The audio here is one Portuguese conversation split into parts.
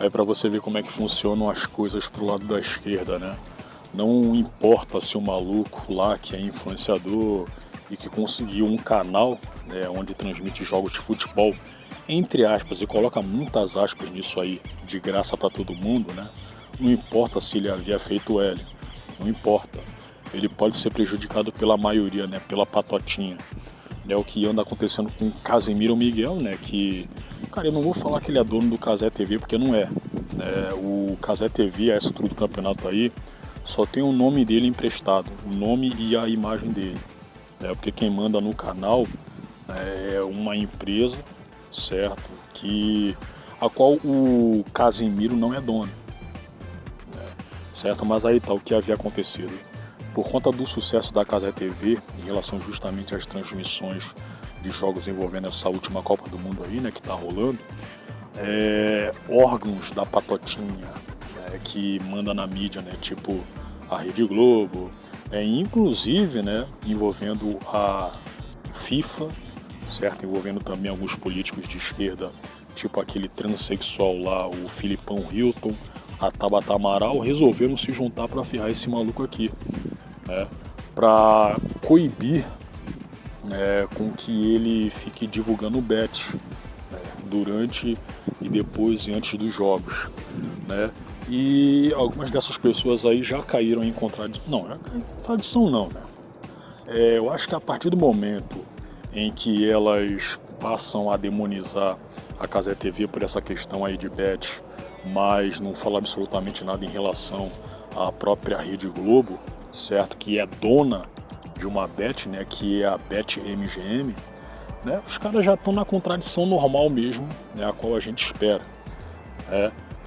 Aí para você ver como é que funcionam as coisas pro lado da esquerda, né? Não importa se o maluco lá que é influenciador e que conseguiu um canal, né, onde transmite jogos de futebol, entre aspas, e coloca muitas aspas nisso aí, de graça para todo mundo, né? Não importa se ele havia feito L, não importa. Ele pode ser prejudicado pela maioria, né, pela patotinha. É o que anda acontecendo com o Casemiro Miguel, né, que, cara, eu não vou falar que ele é dono do Cazé TV, porque não é. O Cazé TV, essa altura do campeonato aí, só tem o nome dele emprestado, o nome e a imagem dele. Porque quem manda no canal é uma empresa, certo, a qual o Casemiro não é dono, certo? Mas aí tá o que havia acontecido. Por conta do sucesso da Cazé TV em relação justamente às transmissões de jogos envolvendo essa última Copa do Mundo aí, né, que tá rolando, órgãos da patotinha que manda na mídia, né, tipo a Rede Globo, inclusive, né, envolvendo a FIFA, certo, envolvendo também alguns políticos de esquerda, tipo aquele transexual lá, o Filipão Hilton, a Tabata Amaral, resolveram se juntar para ferrar esse maluco aqui, né, para coibir com que ele fique divulgando o bet durante e depois e antes dos jogos, né? E algumas dessas pessoas aí já caíram em contradição. Não, contradição não, né? Eu acho que a partir do momento em que elas passam a demonizar a Cazé TV por essa questão aí de bet, mas não fala absolutamente nada em relação à própria Rede Globo, certo? Que é dona de uma bet, né? Que é a Bet MGM, né? Os caras já estão na contradição normal mesmo, né? A qual a gente espera.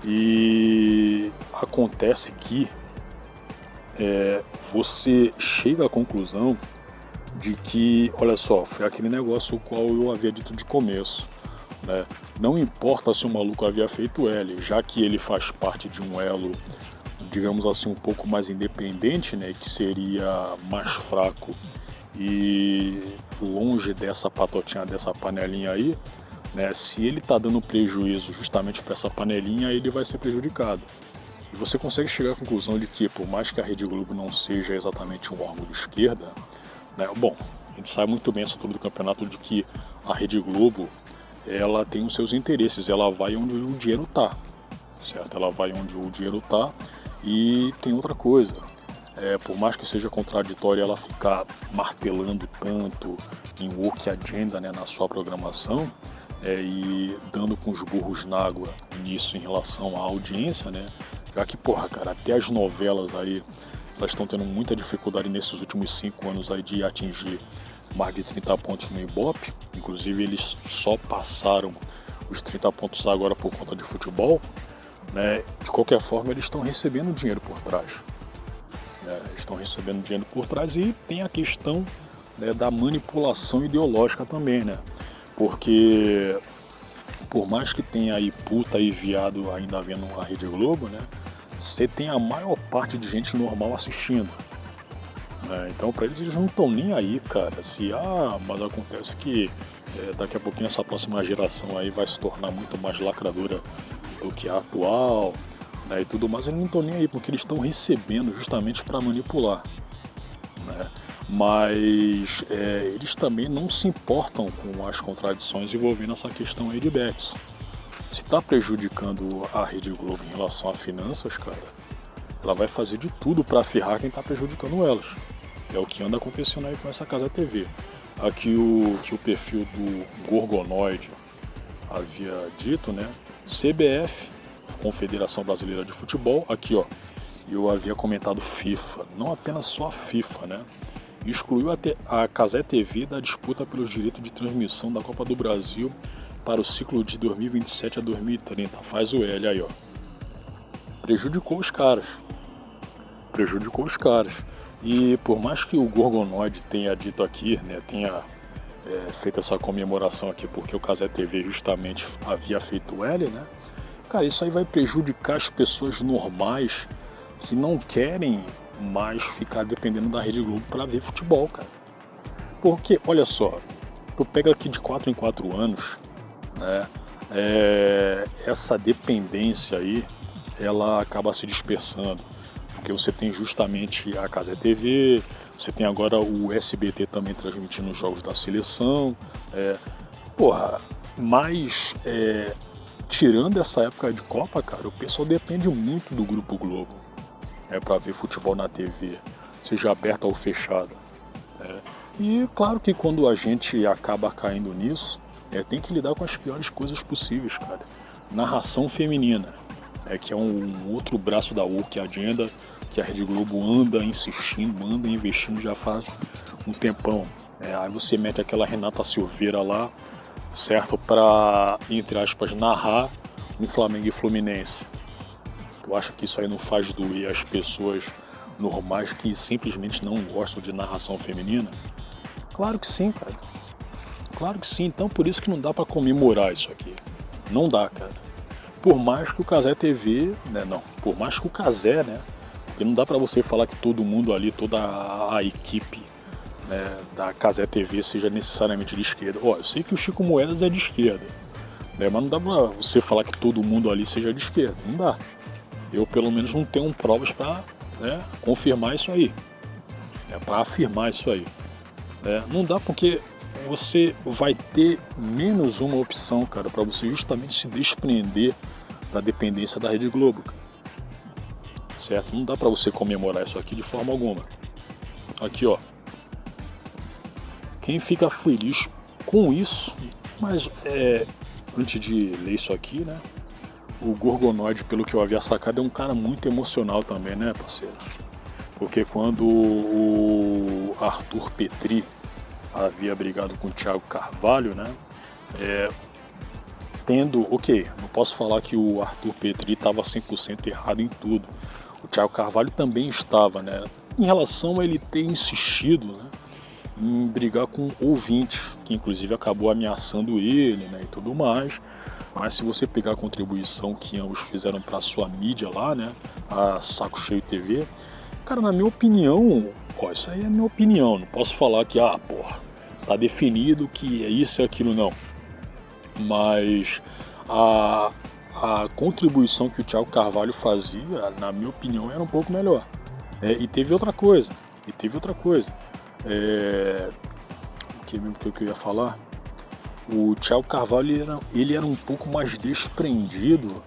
E acontece que você chega à conclusão de que, olha só, foi aquele negócio o qual eu havia dito de começo, né? Não importa se o maluco havia feito L, já que ele faz parte de um elo, digamos assim, um pouco mais independente, né, que seria mais fraco e longe dessa patotinha, dessa panelinha aí, né, se ele está dando prejuízo justamente para essa panelinha, ele vai ser prejudicado. E você consegue chegar à conclusão de que, por mais que a Rede Globo não seja exatamente um órgão de esquerda, né, bom, a gente sabe muito bem essa altura do campeonato de que a Rede Globo, ela tem os seus interesses, ela vai onde o dinheiro está, certo? Ela vai onde o dinheiro está. E tem outra coisa, por mais que seja contraditório ela ficar martelando tanto em woke agenda, né, na sua programação, e dando com os burros na água nisso em relação à audiência, né, já que, porra, cara, até as novelas aí, elas estão tendo muita dificuldade nesses últimos 5 anos aí de atingir mais de 30 pontos no Ibope, inclusive eles só passaram os 30 pontos agora por conta de futebol, né? De qualquer forma, eles estão recebendo dinheiro por trás. Estão recebendo dinheiro por trás e tem a questão, né, da manipulação ideológica também, né? Porque, por mais que tenha aí puta e viado ainda vendo a Rede Globo, né? Você tem a maior parte de gente normal assistindo. Então, pra eles não estão nem aí, cara. Mas acontece que daqui a pouquinho essa próxima geração aí vai se tornar muito mais lacradora do que a atual, né, e tudo mais, eles não estão nem aí, porque eles estão recebendo justamente para manipular, né? Mas eles também não se importam com as contradições envolvendo essa questão aí de bets. Se está prejudicando a Rede Globo em relação a finanças, cara, ela vai fazer de tudo para ferrar quem está prejudicando elas. É o que anda acontecendo aí com essa Cazé TV. Aqui o perfil do Gorgonoide havia dito, né? CBF, Confederação Brasileira de Futebol, aqui ó, eu havia comentado FIFA, não apenas só a FIFA, né? Excluiu até a Cazé TV da disputa pelos direitos de transmissão da Copa do Brasil para o ciclo de 2027 a 2030. Faz o L aí, ó. Prejudicou os caras. E por mais que o Gorgonoide tenha dito aqui, né, tenha feito essa comemoração aqui porque o Cazé TV justamente havia feito L, né? Cara, isso aí vai prejudicar as pessoas normais que não querem mais ficar dependendo da Rede Globo para ver futebol, cara. Porque, olha só, tu pega aqui de 4 em 4 anos, né? essa dependência aí, ela acaba se dispersando, porque você tem justamente a Cazé TV, você tem agora o SBT também transmitindo os jogos da seleção, mas tirando essa época de Copa, cara, o pessoal depende muito do Grupo Globo, para ver futebol na TV, seja aberta ou fechada. E claro que quando a gente acaba caindo nisso, tem que lidar com as piores coisas possíveis, cara. Narração feminina, que é um outro braço da Woke Agenda, que a Rede Globo anda insistindo, anda investindo já faz um tempão. Aí você mete aquela Renata Silveira lá, certo, para, entre aspas, narrar um Flamengo e Fluminense. Tu acha que isso aí não faz doer as pessoas normais que simplesmente não gostam de narração feminina? Claro que sim, cara. Claro que sim. Então por isso que não dá pra comemorar isso aqui. Não dá, cara. Por mais que o Cazé TV, por mais que o Cazé, porque não dá pra você falar que todo mundo ali, toda a equipe, da Cazé TV seja necessariamente de esquerda. Eu sei que o Chico Moedas é de esquerda, mas não dá pra você falar que todo mundo ali seja de esquerda. Não dá. Eu pelo menos não tenho provas pra confirmar isso aí. Pra afirmar isso aí. Não dá, porque você vai ter menos uma opção, cara, para você justamente se desprender da dependência da Rede Globo, cara. Certo? Não dá para você comemorar isso aqui de forma alguma. Aqui, ó. Quem fica feliz com isso, mas antes de ler isso aqui, o Gorgonoide, pelo que eu havia sacado, é um cara muito emocional também, né, parceiro? Porque quando o Arthur Petri havia brigado com o Thiago Carvalho, não posso falar que o Arthur Petri estava 100% errado em tudo. O Thiago Carvalho também estava, em relação a ele ter insistido, em brigar com o ouvinte, que inclusive acabou ameaçando ele, e tudo mais. Mas se você pegar a contribuição que ambos fizeram para sua mídia lá, a Saco Cheio TV, cara, na minha opinião, isso aí é minha opinião, não posso falar que, tá definido que é isso e aquilo, não. Mas a contribuição que o Thiago Carvalho fazia, na minha opinião, era um pouco melhor. E teve outra coisa. O que mesmo que eu ia falar? O Thiago Carvalho ele era um pouco mais desprendido,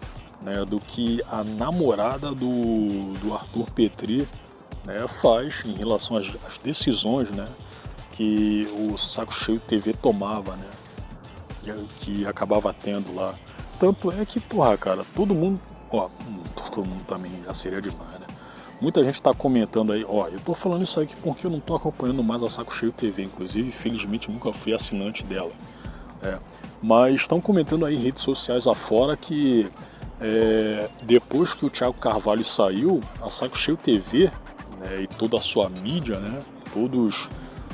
do que a namorada do Arthur Petri, faz em relação às decisões, que o Saco Cheio TV tomava, que acabava tendo lá. Tanto é que, cara, todo mundo também já seria demais, Muita gente tá comentando aí, eu tô falando isso aqui porque eu não tô acompanhando mais a Saco Cheio TV, inclusive, felizmente nunca fui assinante dela. Mas estão comentando aí em redes sociais afora que depois que o Thiago Carvalho saiu, a Saco Cheio TV, e toda a sua mídia, todos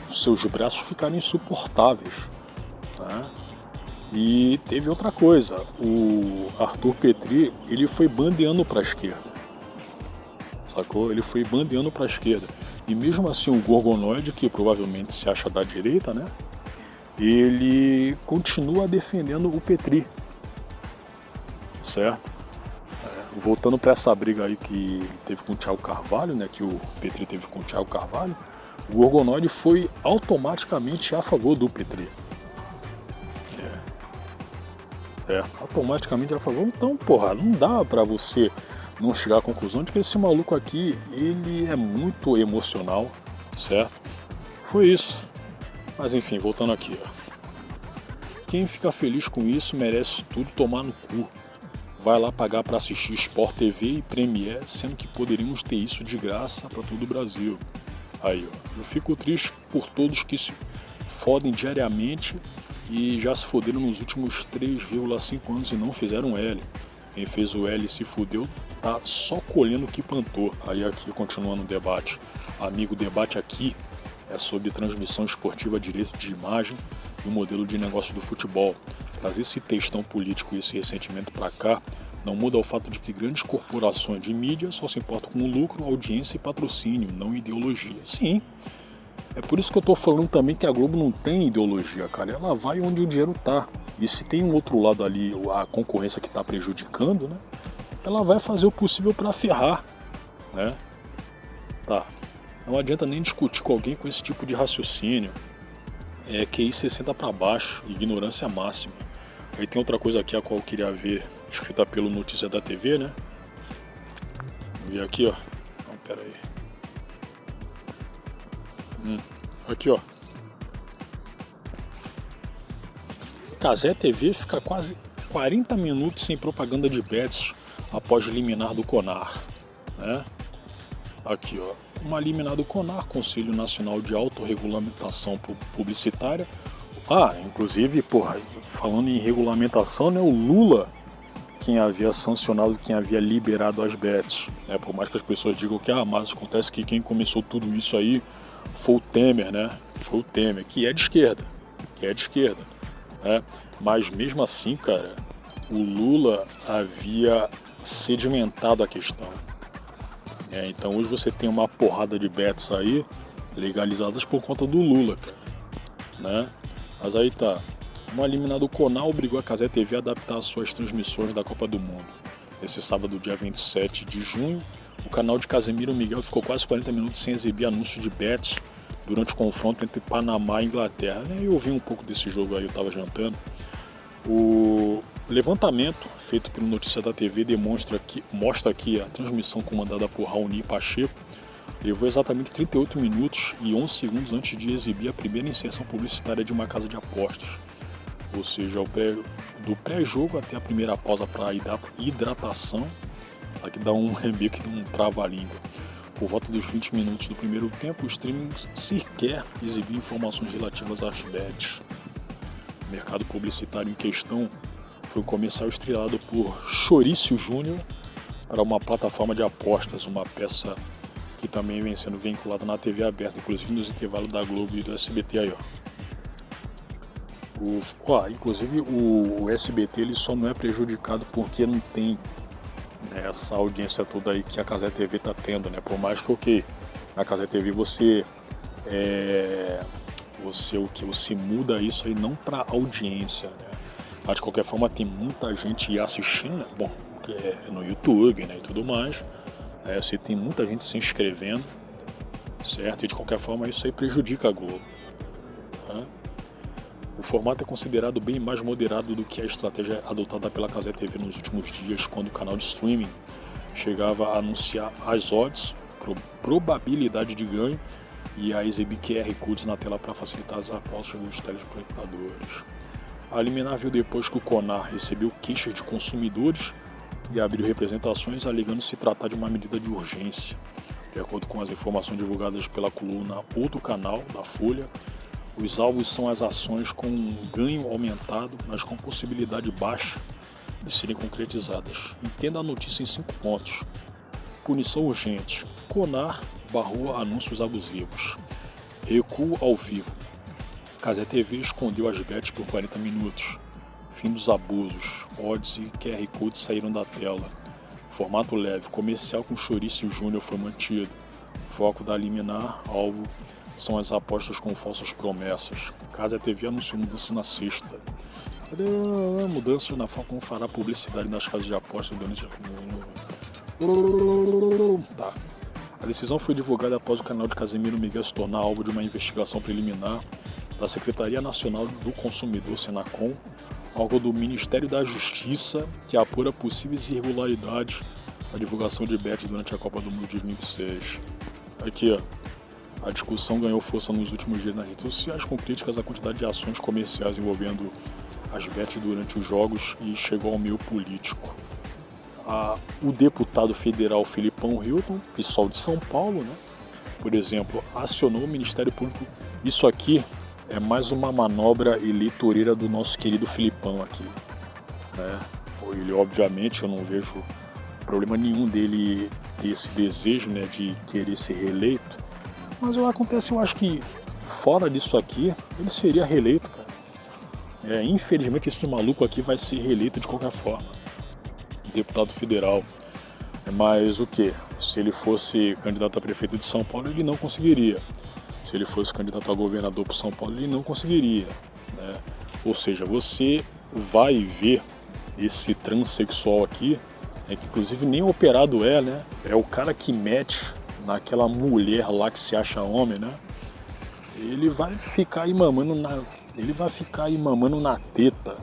os seus braços ficaram insuportáveis. E teve outra coisa, o Arthur Petri, ele foi bandeando para a esquerda, sacou? Ele foi bandeando para a esquerda. E mesmo assim o Gorgonoide, que provavelmente se acha da direita, ele continua defendendo o Petri, certo? Voltando para essa briga aí que teve com o Thiago Carvalho, que o Petri teve com o Thiago Carvalho, o Gorgonoide foi automaticamente a favor do Petri. Automaticamente a favor. Então, não dá pra você não chegar à conclusão de que esse maluco aqui, ele é muito emocional, certo? Foi isso. Mas enfim, voltando aqui, Quem fica feliz com isso merece tudo tomar no cu. Vai lá pagar pra assistir Sport TV e Premiere, sendo que poderíamos ter isso de graça pra todo o Brasil. Aí, eu fico triste por todos que se fodem diariamente e já se foderam nos últimos 3,5 anos e não fizeram L. Quem fez o L e se fudeu tá só colhendo o que plantou. Aí aqui, continuando o debate. Amigo, o debate aqui é sobre transmissão esportiva, direito de imagem e o modelo de negócio do futebol. Trazer esse textão político e esse ressentimento pra cá não muda o fato de que grandes corporações de mídia só se importam com lucro, audiência e patrocínio, não ideologia. Sim, É por isso que eu tô falando também que a Globo não tem ideologia, cara. Ela vai onde o dinheiro tá. E se tem um outro lado ali, a concorrência que tá prejudicando, né? Ela vai fazer o possível pra ferrar, né? Tá. Não adianta nem discutir com alguém com esse tipo de raciocínio. É QI 60 pra baixo, ignorância máxima. Aí tem outra coisa aqui a qual eu queria ver, escrita pelo Notícia da TV, né? Vou ver aqui, ó. Não, pera aí. Aqui, ó. Cazé TV fica quase 40 minutos sem propaganda de bets após liminar do CONAR, né? Aqui, ó. Uma liminar do CONAR, Conselho Nacional de Autorregulamentação Publicitária. Inclusive, porra, falando em regulamentação, né? O Lula quem havia sancionado, quem havia liberado as bets, né? Por mais que as pessoas digam que mas acontece que quem começou tudo isso aí foi o Temer, né? Foi o Temer, que é de esquerda, né? Mas mesmo assim, cara, o Lula havia sedimentado a questão. Então hoje você tem uma porrada de bets aí legalizadas por conta do Lula, cara, né? Mas aí tá. Uma liminar do CONAR obrigou a Cazé TV a adaptar as suas transmissões da Copa do Mundo. Esse sábado, dia 27 de junho, o canal de Casemiro Miguel ficou quase 40 minutos sem exibir anúncios de bets durante o confronto entre Panamá e Inglaterra. Eu vi um pouco desse jogo aí, eu estava jantando. O levantamento feito pelo Notícia da TV mostra que a transmissão comandada por Raoni Pacheco levou exatamente 38 minutos e 11 segundos antes de exibir a primeira inserção publicitária de uma casa de apostas. Ou seja, do pré-jogo até a primeira pausa para hidratação, aqui dá um rebeque, um trava-língua. Por volta dos 20 minutos do primeiro tempo, o streaming sequer exibiu informações relativas às bets. O mercado publicitário em questão foi um comercial estrelado por Chorício Júnior para uma plataforma de apostas, uma peça que também vem sendo vinculada na TV aberta, inclusive nos intervalos da Globo e do SBT aí, ó. Inclusive o SBT ele só não é prejudicado porque não tem, né, essa audiência toda aí que a Cazé TV tá tendo, né? Por mais que na Cazé TV você muda isso aí não para audiência, né? Mas de qualquer forma tem muita gente assistindo, né? Bom, no YouTube, né, e tudo mais. Você tem muita gente se inscrevendo, certo? E de qualquer forma isso aí prejudica a Globo, né? O formato é considerado bem mais moderado do que a estratégia adotada pela Cazé TV nos últimos dias, quando o canal de streaming chegava a anunciar as odds, probabilidade de ganho e a exibir QR Codes na tela para facilitar as apostas dos telespectadores. A liminar veio depois que o CONAR recebeu queixas de consumidores e abriu representações alegando se tratar de uma medida de urgência. De acordo com as informações divulgadas pela coluna Outro Canal da Folha, os alvos são as ações com ganho aumentado, mas com possibilidade baixa de serem concretizadas. Entenda a notícia em 5 pontos. Punição urgente. CONAR barrou anúncios abusivos. Recuo ao vivo. Cazé TV escondeu as bets por 40 minutos. Fim dos abusos. Odds e QR Codes saíram da tela. Formato leve. Comercial com Chorício Júnior foi mantido. Foco da liminar. Alvo são as apostas com falsas promessas. Cazé TV anunciou mudança na sexta. Mudanças na forma como fará publicidade nas casas de apostas durante... Tá. A decisão foi divulgada após o canal de Casemiro Miguel se tornar alvo de uma investigação preliminar da Secretaria Nacional do Consumidor, Senacom, órgão do Ministério da Justiça, que apura possíveis irregularidades na divulgação de bets durante a Copa do Mundo de 26. Aqui, ó. A discussão ganhou força nos últimos dias nas redes sociais com críticas à quantidade de ações comerciais envolvendo as bets durante os jogos e chegou ao meio político. O deputado federal Filipão Hilton, PSOL de São Paulo, né, por exemplo, acionou o Ministério Público. Isso aqui é mais uma manobra eleitoreira do nosso querido Filipão aqui, né? Ele, obviamente, eu não vejo problema nenhum dele ter esse desejo, né, de querer ser reeleito. Mas eu acho que fora disso aqui, ele seria reeleito, cara. Infelizmente esse maluco aqui vai ser reeleito de qualquer forma. Deputado federal. Mas o que? Se ele fosse candidato a prefeito de São Paulo, ele não conseguiria. se ele fosse candidato a governador por São Paulo, ele não conseguiria, né? Ou seja, você vai ver esse transexual aqui, que inclusive nem operado é, né? É o cara que mete naquela mulher lá que se acha homem, né? Ele vai ficar aí mamando na teta,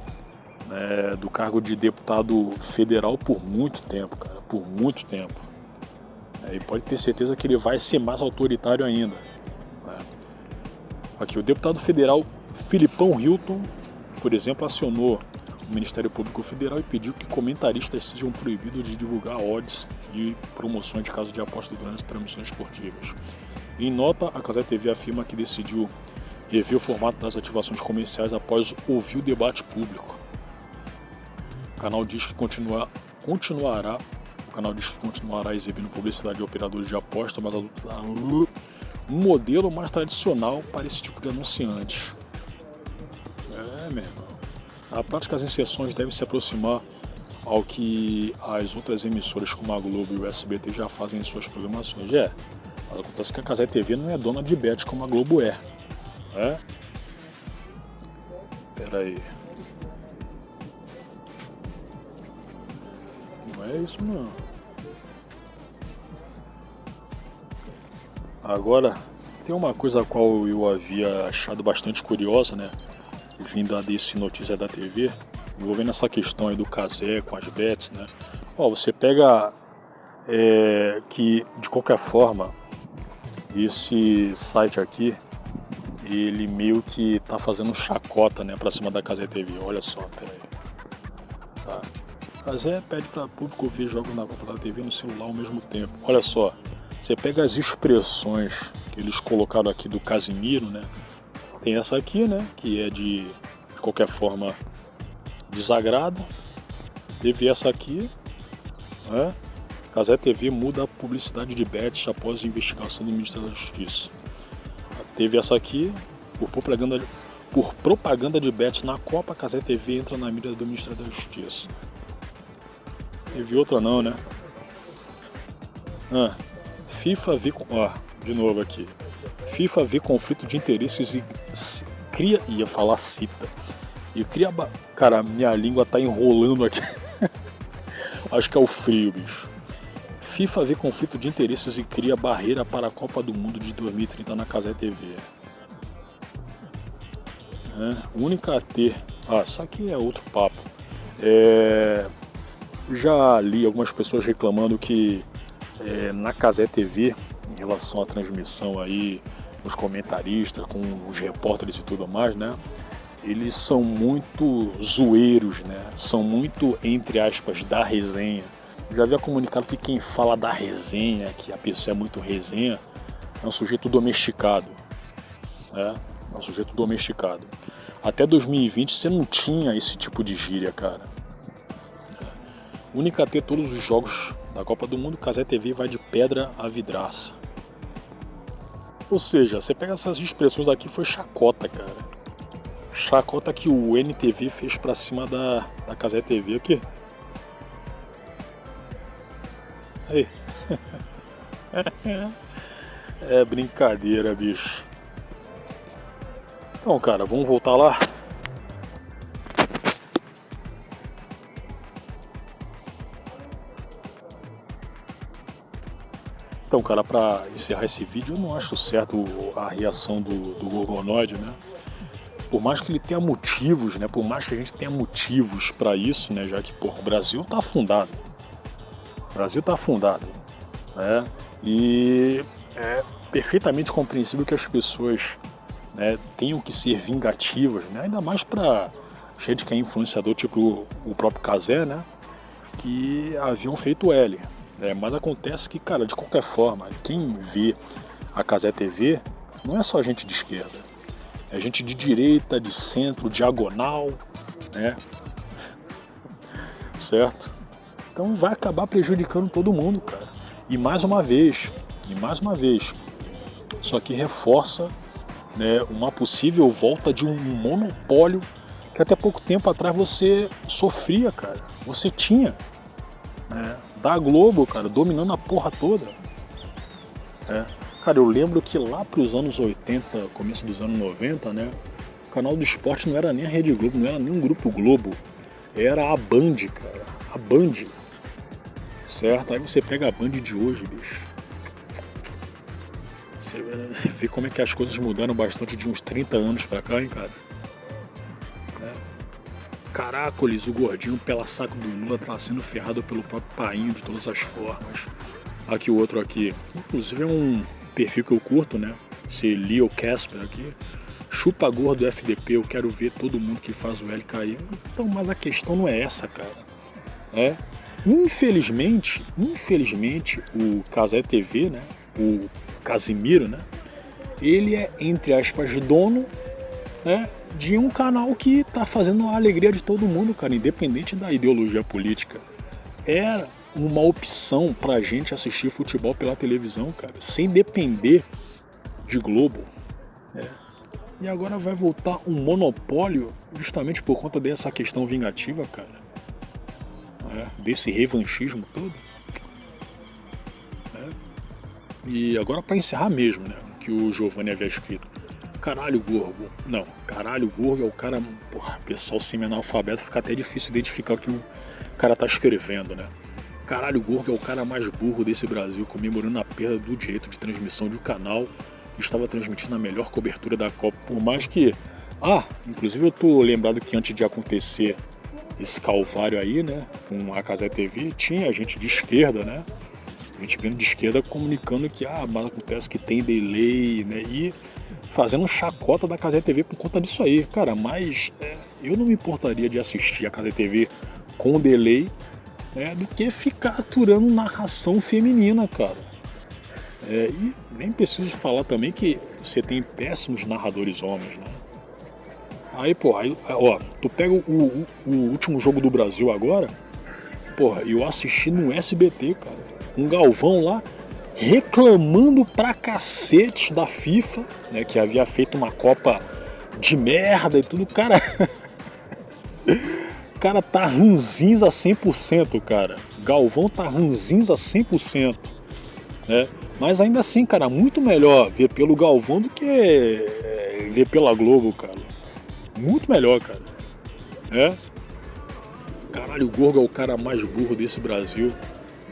né, do cargo de deputado federal por muito tempo, cara, por muito tempo. E pode ter certeza que ele vai ser mais autoritário ainda, né? Aqui, o deputado federal Filipão Hilton, por exemplo, acionou o Ministério Público Federal e pediu que comentaristas sejam proibidos de divulgar odds e promoções de casos de aposta durante transmissões esportivas. Em nota, a Cazé TV afirma que decidiu rever o formato das ativações comerciais após ouvir o debate público. O canal diz que continuará exibindo publicidade de operadores de aposta, mas adotará um modelo mais tradicional para esse tipo de anunciante. Meu irmão. Na prática, as inserções devem se aproximar ao que as outras emissoras como a Globo e o SBT já fazem em suas programações. Mas acontece que a Cazé TV não é dona de bet como a Globo é. Pera aí. Não é isso não. Agora, tem uma coisa a qual eu havia achado bastante curiosa, né? Vinda desse Notícia da TV, envolvendo essa questão aí do Cazé com as bets, né? Você pega que, de qualquer forma, esse site aqui, ele meio que tá fazendo chacota, né, pra cima da Cazé TV. Olha só, pera aí. Tá. Cazé pede para público ver jogos na Copa da TV no celular ao mesmo tempo. Olha só, você pega as expressões que eles colocaram aqui do Casimiro, né? Tem essa aqui, né, que é de qualquer forma desagrado. Teve essa aqui, né? Cazé TV muda a publicidade de bets após a investigação do Ministério da Justiça. Teve essa aqui, por propaganda de bets na Copa, Cazé TV entra na mira do Ministério da Justiça. Teve outra não, né? FIFA vê... de novo aqui. FIFA vê conflito de interesses e cria... Ia falar cita. E cria... Cara, minha língua tá enrolando aqui. Acho que é o frio, bicho. FIFA vê conflito de interesses e cria barreira para a Copa do Mundo de 2030 na Cazé TV. Única a ter... isso aqui é outro papo. Já li algumas pessoas reclamando que na Cazé TV, em relação à transmissão aí, os comentaristas, com os repórteres e tudo mais, né? Eles são muito zoeiros, né? São muito, entre aspas, da resenha. Já havia comunicado que quem fala da resenha, que a pessoa é muito resenha, é um sujeito domesticado. É um sujeito domesticado. Até 2020 você não tinha esse tipo de gíria, cara. Única a ter todos os jogos da Copa do Mundo, Cazé TV vai de pedra a vidraça. Ou seja, você pega essas expressões aqui, foi chacota, cara. Chacota que o NTV fez pra cima da Cazé TV aqui. Aí. É brincadeira, bicho. Então, cara, vamos voltar lá. Então, cara, pra encerrar esse vídeo, eu não acho certo a reação do Gorgonoide, né? Por mais que ele tenha motivos, né? Por mais que a gente tenha motivos pra isso, né? Já que, o Brasil tá afundado. O Brasil tá afundado, né? E é perfeitamente compreensível que as pessoas, né, tenham que ser vingativas, né? Ainda mais pra gente que é influenciador, tipo o próprio Cazé, né? Que haviam feito L. Mas acontece que, cara, de qualquer forma, quem vê a Cazé TV não é só gente de esquerda. É gente de direita, de centro, diagonal, né? Certo? Então vai acabar prejudicando todo mundo, cara. E mais uma vez, isso aqui reforça, né, uma possível volta de um monopólio que até pouco tempo atrás você sofria, cara. Você tinha, né, da Globo, cara, dominando a porra toda. Cara, eu lembro que lá pros anos 80, começo dos anos 90, né? O canal do esporte não era nem a Rede Globo, não era nem um Grupo Globo. Era a Band, cara. A Band. Certo? Aí você pega a Band de hoje, bicho. Você vê como é que as coisas mudaram bastante de uns 30 anos pra cá, hein, cara? Caracoles, o gordinho pela saco do Lula tá sendo ferrado pelo próprio painho de todas as formas. Aqui o outro aqui. Inclusive é um perfil que eu curto, né? Esse Leo Casper aqui. Chupa gordo FDP, eu quero ver todo mundo que faz o L cair. Então, mas a questão não é essa, cara. Infelizmente, o Cazé TV, né? O Casimiro, né? Ele é, entre aspas, dono, né, de um canal que tá fazendo a alegria de todo mundo, cara, independente da ideologia política. Era uma opção pra gente assistir futebol pela televisão, cara, sem depender de Globo, né? E agora vai voltar um monopólio justamente por conta dessa questão vingativa, cara, desse revanchismo todo. E agora pra encerrar mesmo, né, que o Giovanni havia escrito. Caralho Gorgo. Não, caralho Gorgo é o cara... Porra, pessoal semi-analfabeto fica até difícil identificar o que o cara tá escrevendo, né? Caralho Gorgo é o cara mais burro desse Brasil, comemorando a perda do direito de transmissão de um canal que estava transmitindo a melhor cobertura da Copa. Por mais que... inclusive eu tô lembrado que antes de acontecer esse calvário aí, né, com a Cazé TV, tinha gente de esquerda, né? Gente de esquerda comunicando que, mas acontece que tem delay, né? E fazendo chacota da Cazé TV por conta disso aí. Cara, mas eu não me importaria de assistir a Cazé TV com delay, do que ficar aturando narração feminina, cara. E nem preciso falar também que você tem péssimos narradores homens, né? Aí, tu pega o último jogo do Brasil agora, eu assisti no SBT, cara. Um Galvão lá reclamando pra cacete da FIFA, né, que havia feito uma Copa de merda e tudo, cara. O cara tá ranzinza 100%, cara. Galvão tá ranzinza 100%, né? Mas ainda assim, cara, muito melhor ver pelo Galvão do que ver pela Globo, cara. Muito melhor, cara. Caralho, o Gorgo é o cara mais burro desse Brasil,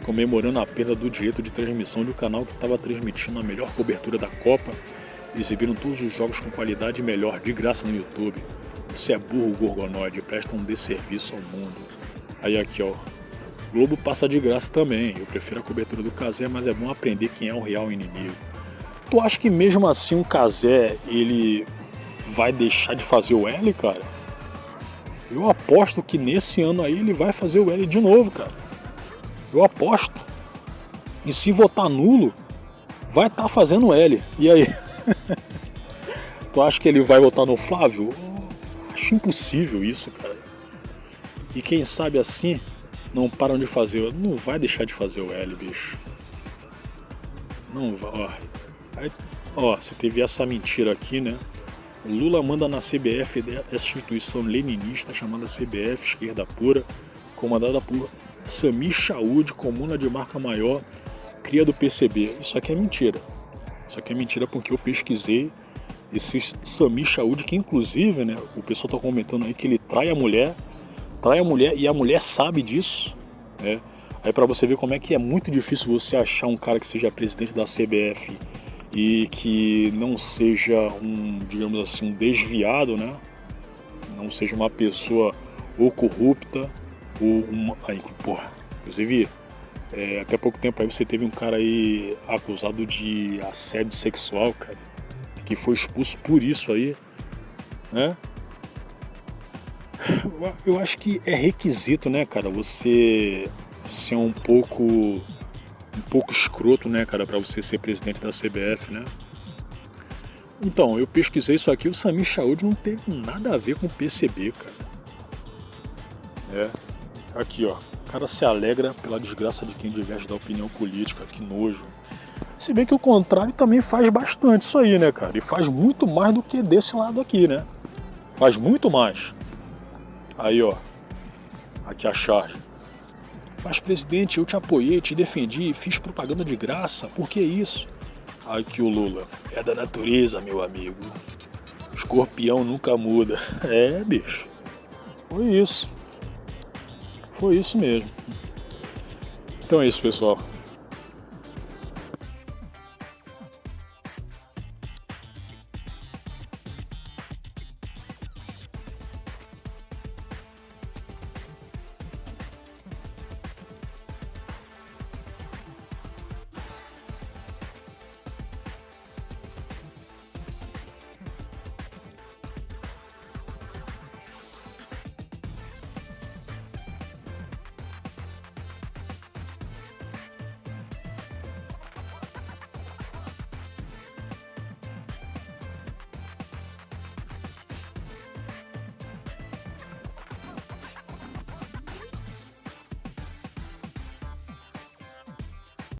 comemorando a perda do direito de transmissão de um canal que estava transmitindo a melhor cobertura da Copa, exibindo todos os jogos com qualidade melhor, de graça no YouTube. Você é burro, Gorgonoide, presta um desserviço ao mundo. Aí aqui, ó, Globo passa de graça também, eu prefiro a cobertura do Cazé, mas é bom aprender quem é o real inimigo. Tu acha que mesmo assim o Cazé, ele vai deixar de fazer o L, cara? Eu aposto que nesse ano aí ele vai fazer o L de novo, cara. Eu aposto. E se votar nulo, vai estar fazendo L. E aí? Tu acha que ele vai votar no Flávio? Acho impossível isso, cara. E quem sabe assim, não param de fazer. Não vai deixar de fazer o L, bicho. Não vai. Você teve essa mentira aqui, né? O Lula manda na CBF essa instituição leninista chamada CBF, esquerda pura, comandada por Sami Chaud, comuna de marca maior, cria do PCB. Isso aqui é mentira. Isso aqui é mentira porque eu pesquisei esse Sami Chaud, que inclusive, né, o pessoal tá comentando aí que ele trai a mulher e a mulher sabe disso, né? Aí pra você ver como é que é muito difícil você achar um cara que seja presidente da CBF e que não seja digamos assim, um desviado, né? Não seja uma pessoa ou corrupta ou inclusive até pouco tempo aí você teve um cara aí acusado de assédio sexual, cara, que foi expulso por isso aí, né? Eu acho que é requisito, né, cara, você ser um pouco escroto, né, cara, pra você ser presidente da CBF, né? Então, eu pesquisei isso aqui, o Sami Chaud não teve nada a ver com o PCB, cara. Aqui, ó, o cara se alegra pela desgraça de quem diverge da opinião política, que nojo. Se bem que o contrário também faz bastante isso aí, né, cara? E faz muito mais do que desse lado aqui, né? Faz muito mais. Aí, ó, aqui a charge. Mas, presidente, eu te apoiei, te defendi, fiz propaganda de graça, por que isso? Aqui o Lula. É da natureza, meu amigo. Escorpião nunca muda. É, bicho. Foi isso. Foi isso mesmo. Então é isso, pessoal.